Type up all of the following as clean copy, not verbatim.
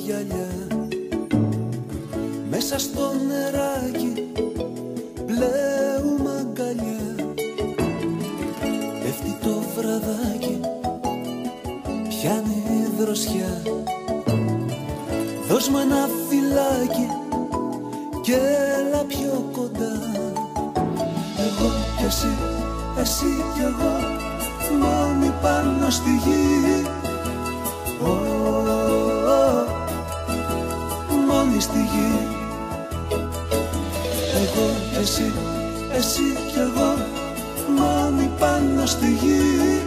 γυαλιά μέσα στο νεράκι πλέουμε αγκαλιά. Πέφτει το βραδάκι, πιάνει η δροσιά. Δώσ' μου ένα φυλάκι κι έλα πιο κοντά. Εγώ κι εσύ, εσύ κι εγώ, μόνοι πάνω στη γη. Μόνοι στη γη. Εγώ κι εσύ, εσύ κι εγώ, μόνοι πάνω στη γη.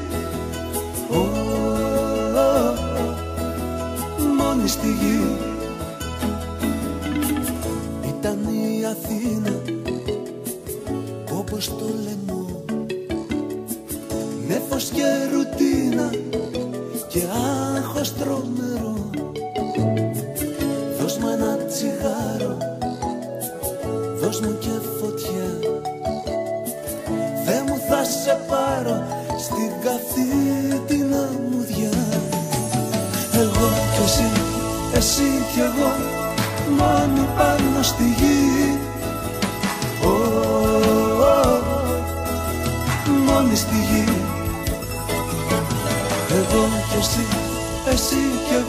Μόνοι στη γη. Ήταν η Αθήνα όπως το λαιμό, νέφος και ρουτίνα και άγχος τρομερό. Δώσ' μου ένα τσιγάρο, δώσ' μου και φωτιά. Δε μου θα σε πάρω στην καυτή την αμμουδιά. Εγώ κι εσύ, εσύ κι εγώ, μόνοι πάνω στη γη. Μόνοι στη γη. Εγώ κι εσύ, εσύ κι εγώ,